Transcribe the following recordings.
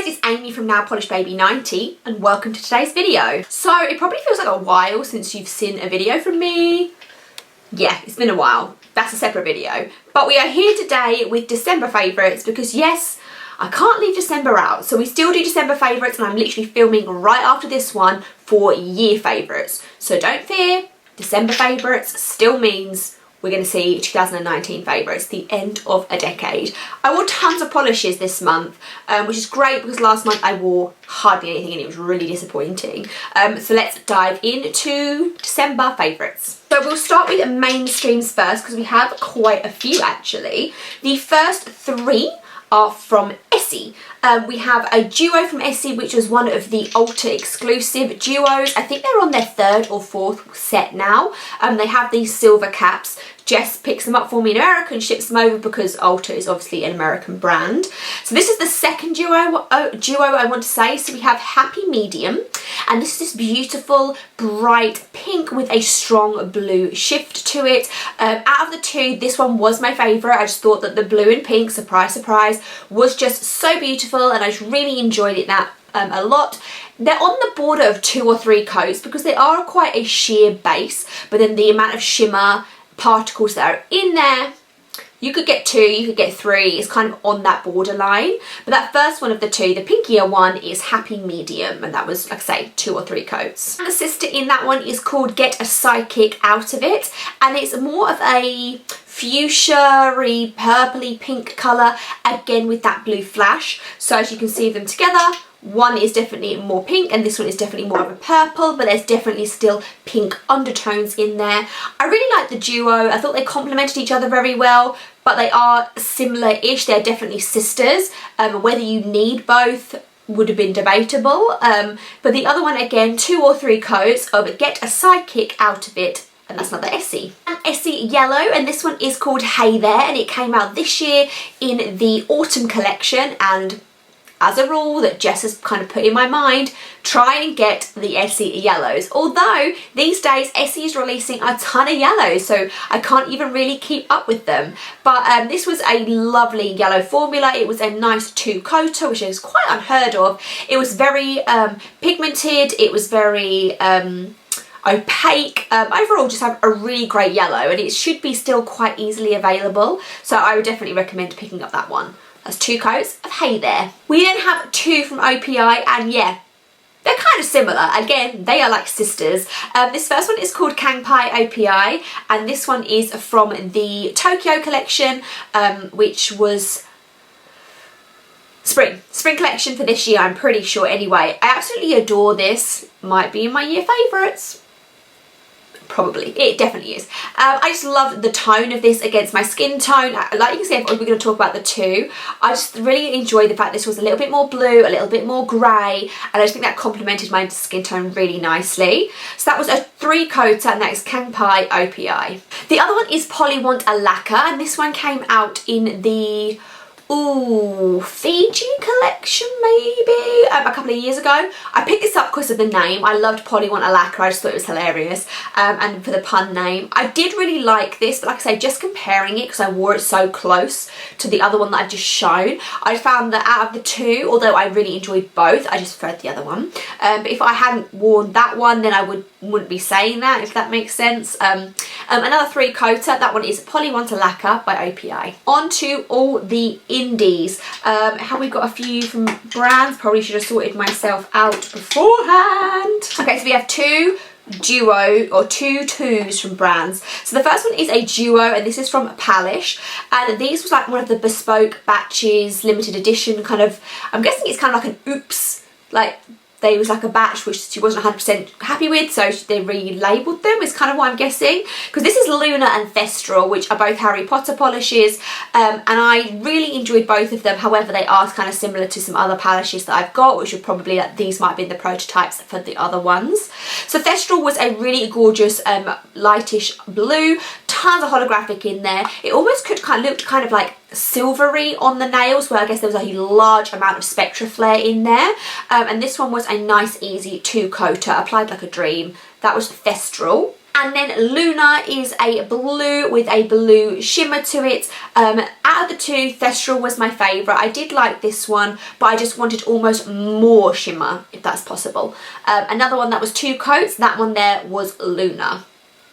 guys, it's Amy from Now Polish Baby 90 and welcome to today's video. So it probably feels like a while since you've seen a video from me. Yeah, it's been a while. That's a separate video. But we are here today with December favourites because yes, I can't leave December out. So we still do December favourites and I'm literally filming right after this one for year favourites. So don't fear, December favourites still means we're going to see 2019 favourites, the end of a decade. I wore tons of polishes this month, which is great because last month I wore hardly anything and it was really disappointing. So let's dive into December favourites. So we'll start with mainstreams first because we have quite a few actually. The first three are from Essie. We have a duo from Essie, which was one of the Ulta exclusive duos. I think they're on their third or fourth set now. They have these silver caps. Jess picks them up for me in America and ships them over because Ulta is obviously an American brand. So this is the second duo I want to say. So we have Happy Medium, and this is this beautiful bright pink with a strong blue shift to it. Out of the two, this one was my favourite. I just thought that the blue and pink, surprise surprise, was just so beautiful and I just really enjoyed it a lot. They're on the border of 2 or 3 coats because they are quite a sheer base, but then the amount of shimmer particles that are in there, you could get 2, you could get 3, it's kind of on that borderline. But that first one of the two, the pinkier one, is Happy Medium, and that was, like I say, 2 or 3 coats. The sister in that one is called Get a Psy-kick Out of It, and it's more of a fuchsia-y, purpley pink colour, again with that blue flash. So as you can see them together, one is definitely more pink and this one is definitely more of a purple, but there's definitely still pink undertones in there. I really like the duo. I thought they complemented each other very well, but they are similar-ish. They're definitely sisters. Whether you need both would have been debatable. But the other one, again, 2 or 3 coats of Get a Psy-kick Out of It, and that's another Essie. Essie Yellow, and this one is called Hey There, and it came out this year in the autumn collection. And as a rule that Jess has kind of put in my mind, try and get the Essie yellows. Although these days Essie is releasing a ton of yellows, so I can't even really keep up with them. But this was a lovely yellow formula. It was a nice 2-coater, which is quite unheard of. It was very pigmented. It was very opaque. Overall just have a really great yellow, and it should be still quite easily available. So I would definitely recommend picking up that one. That's 2 coats of Hey There. We then have 2 from OPI, and yeah, they're kind of similar. Again, they are like sisters. This first one is called Kanpai Opi, and this one is from the Tokyo collection, which was spring collection for this year, I'm pretty sure anyway. I absolutely adore this. Might be in my year favourites. Probably, it definitely is. I just love the tone of this against my skin tone. Like you can see, we're going to talk about the two. I just really enjoyed the fact this was a little bit more blue, a little bit more grey, and I just think that complemented my skin tone really nicely. So that was a 3-coater, and that is Kanpai Opi. The other one is Polly Want a Lacquer, and this one came out in the Fiji collection maybe, a couple of years ago. I picked this up because of the name. I loved Polly Want a Lacquer. I just thought it was hilarious, and for the pun name. I did really like this, but like I say, just comparing it because I wore it so close to the other one that I've just shown, I found that out of the two, although I really enjoyed both, I just preferred the other one. But if I hadn't worn that one, then I wouldn't be saying that, if that makes sense. Another 3-coater, that one is Polly Want a Lacquer by OPI. On to all the indies. Have we got a few from brands? Probably should have sorted myself out beforehand. Okay, so we have 2 duo or 2 twos from brands. So the first one is a duo, and this is from Palish, and these was like one of the bespoke batches, limited edition kind of, I'm guessing it's kind of like an oops, like they was like a batch which she wasn't 100% happy with, so they relabeled them, is kind of what I'm guessing. Because this is Luna and Thestrel, which are both Harry Potter polishes, and I really enjoyed both of them. However, they are kind of similar to some other Palishes that I've got, which are probably, like, these might have been the prototypes for the other ones. So Thestrel was a really gorgeous lightish blue, tons of holographic in there. It almost could kind of look kind of like silvery on the nails, where I guess there was a large amount of spectra flare in there. And this one was a nice easy 2-coater, applied like a dream. That was Thestrel. And then Luna is a blue with a blue shimmer to it. Out of the two, Thestrel was my favourite. I did like this one, but I just wanted almost more shimmer, if that's possible. Another one that was 2 coats, that one there was Luna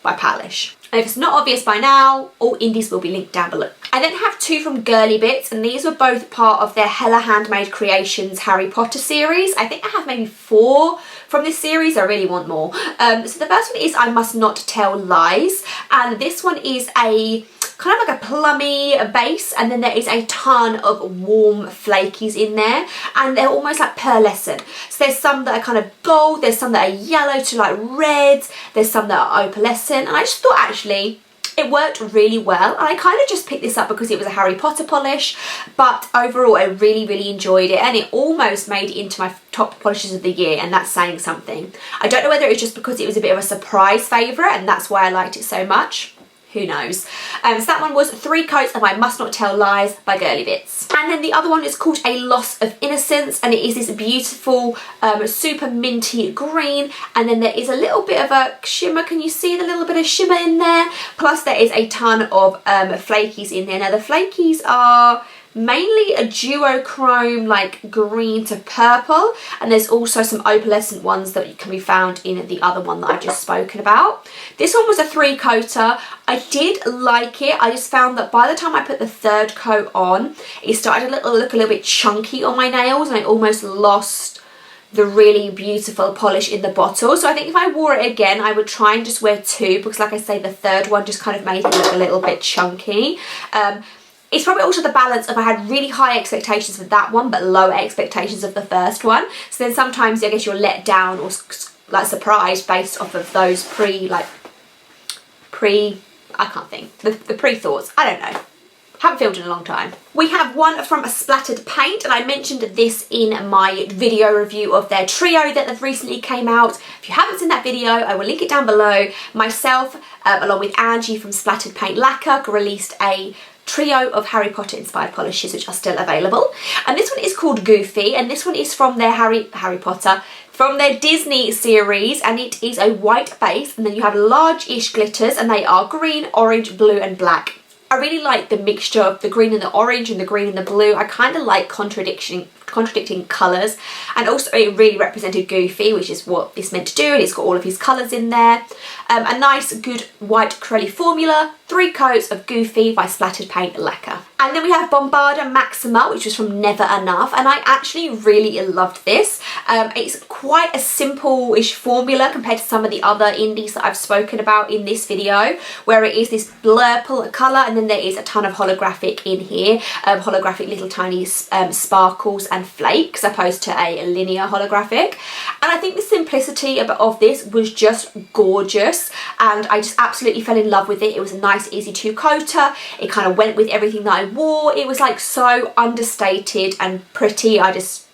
by Palish. And if it's not obvious by now, all indies will be linked down below. I then have 2 from Girly Bits, and these were both part of their Hella Handmade Creations Harry Potter series. I think I have maybe 4 from this series. I really want more. So the first one is I Must Not Tell Lies, and this one is a kind of like a plummy base, and then there is a ton of warm flakies in there, and they're almost like pearlescent. So there's some that are kind of gold, there's some that are yellow to like red, there's some that are opalescent, and I just thought actually it worked really well. And I kind of just picked this up because it was a Harry Potter polish, but overall I really enjoyed it, and it almost made it into my top polishes of the year, and that's saying something. I don't know whether it's just because it was a bit of a surprise favourite and that's why I liked it so much. Who knows? So that one was 3 coats of I Must Not Tell Lies by Girly Bits. And then the other one is called A Loss of Innocence, and it is this beautiful super minty green, and then there is a little bit of a shimmer. Can you see the little bit of shimmer in there? Plus there is a ton of flakies in there. Now the flakies are mainly a duochrome like green to purple, and there's also some opalescent ones that can be found in the other one that I've just spoken about. This one was a 3-coater. I did like it. I just found that by the time I put the 3rd coat on, it started to look a little bit chunky on my nails, and I almost lost the really beautiful polish in the bottle. So I think if I wore it again, I would try and just wear 2, because like I say, the 3rd one just kind of made it look a little bit chunky. It's probably also the balance of I had really high expectations for that one but lower expectations of the first one. So then sometimes I guess you're let down or like surprised based off of those I can't think. The pre-thoughts. I don't know. Haven't filmed in a long time. We have one from a Splattered Paint, and I mentioned this in my video review of their trio that they've recently came out. If you haven't seen that video, I will link it down below. Myself, along with Angie from Splattered Paint Lacquer, released a trio of Harry Potter inspired polishes which are still available, and this one is called Goofy, and this one is from their Harry Potter, from their Disney series, and it is a white base, and then you have large-ish glitters, and they are green, orange, blue and black. I really like the mixture of the green and the orange and the green and the blue. I kind of like contradicting colours, and also it really represented Goofy, which is what it's meant to do, and it's got all of his colours in there. A nice good white acrylic formula, 3 coats of Goofy by Splattered Paint Lacquer. And then we have Bombarda Maxima, which was from Never Enough, and I actually really loved this. It's quite a simple-ish formula compared to some of the other indies that I've spoken about in this video, where it is this blurple colour, and then there is a ton of holographic in here, holographic little tiny sparkles and flakes, opposed to a linear holographic. And I think the simplicity of this was just gorgeous, and I just absolutely fell in love with it. It was a nice easy 2-coater. It kind of went with everything that I wore. It was like so understated and pretty. I just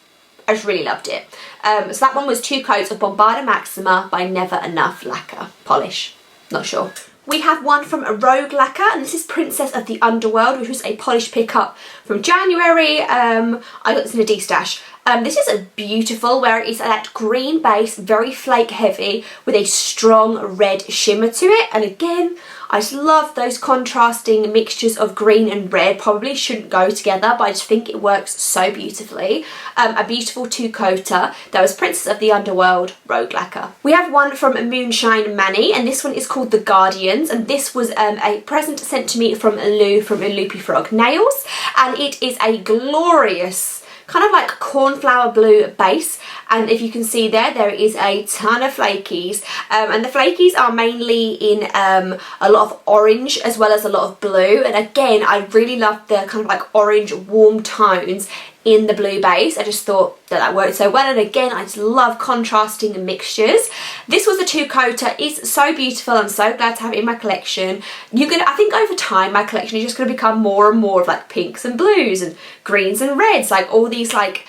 really loved it. So that one was 2 coats of Bombarda Maxima by Never Enough Lacquer polish. Not sure. We have one from a Rogue Lacquer, and this is Princess of the Underworld, which was a polish pickup from January. I got this in a D-stash. This is a beautiful, where it is that green base, very flake heavy, with a strong red shimmer to it. And again, I just love those contrasting mixtures of green and red. Probably shouldn't go together, but I just think it works so beautifully. A beautiful 2-coater. That was Princess of the Underworld Rogue Lacquer. We have one from Moonshine Manny, and this one is called The Guardians, and this was a present sent to me from Lou from Loopy Frog Nails, and it is a glorious kind of like cornflower blue base, and if you can see there is a ton of flakies, and the flakies are mainly in a lot of orange as well as a lot of blue, and again I really love the kind of like orange warm tones in the blue base. I just thought that worked so well, and again I just love contrasting mixtures. This was a 2-coater. It's so beautiful. I'm so glad to have it in my collection. I think over time my collection is just going to become more and more of like pinks and blues and greens and reds, like all these like,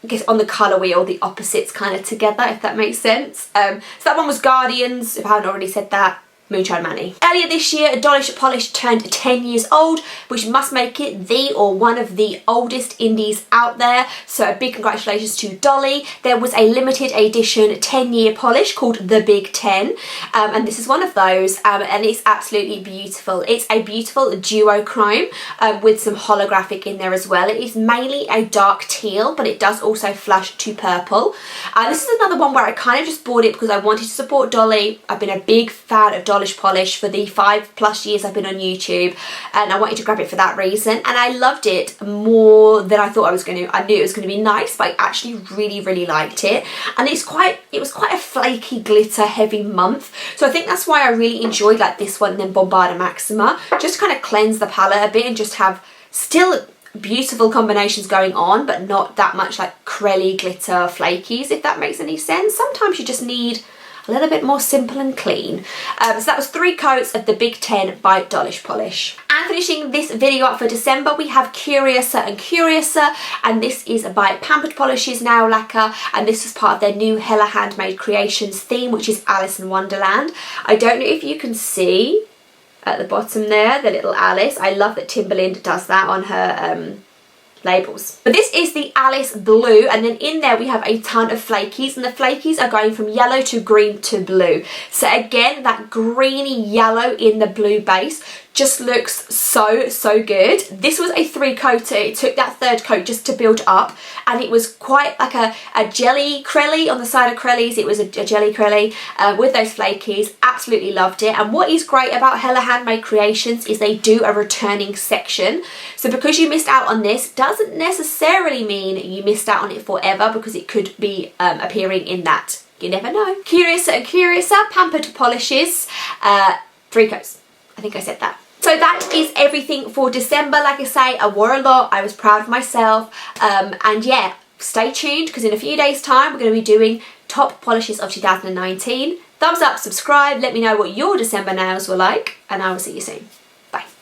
I guess on the colour wheel, the opposites kind of together, if that makes sense. So that one was Guardians, if I haven't already said that. Moonshine Manny. Earlier this year, Dollish Polish turned 10 years old, which must make it the or one of the oldest indies out there. So a big congratulations to Dolly. There was a limited edition 10-year polish called The Big 10, and this is one of those, and it's absolutely beautiful. It's a beautiful duochrome with some holographic in there as well. It is mainly a dark teal, but it does also flush to purple. This is another one where I kind of just bought it because I wanted to support Dolly. I've been a big fan of Dollish Polish for the 5+ years I've been on YouTube, and I wanted to grab it for that reason, and I loved it more than I thought I was going to. I knew it was going to be nice, but I actually really liked it, and it was quite a flaky, glitter heavy month, so I think that's why I really enjoyed like this one and then Bombarda Maxima. Just kind of cleanse the palette a bit and just have still beautiful combinations going on, but not that much like crelly glitter flakies, if that makes any sense. Sometimes you just need a little bit more simple and clean. So that was 3 coats of the Big 10 by Dollish Polish. And finishing this video up for December, we have Curioser and Curioser, and this is by Pampered Polishes now Lacquer, and this is part of their new Hella Handmade Creations theme, which is Alice in Wonderland. I don't know if you can see at the bottom there, the little Alice. I love that Timberland does that on her labels. But this is the Alice blue, and then in there we have a ton of flakies, and the flakies are going from yellow to green to blue. So again, that greeny yellow in the blue base just looks so good. This was a 3-coater. It took that 3rd coat just to build up, and it was quite like a jelly crelly on the side of crellies. It was a jelly crelly with those flakies. Absolutely loved it. And what is great about Hella Handmade Creations is they do a returning section. So because you missed out on this doesn't necessarily mean you missed out on it forever, because it could be appearing in that. You never know. Curioser and Curioser, Pampered Polishes, 3 coats. I think I said that. So that is everything for December. Like I say, I wore a lot. I was proud of myself. And yeah, stay tuned, because in a few days' time, we're going to be doing top polishes of 2019. Thumbs up, subscribe, let me know what your December nails were like, and I will see you soon.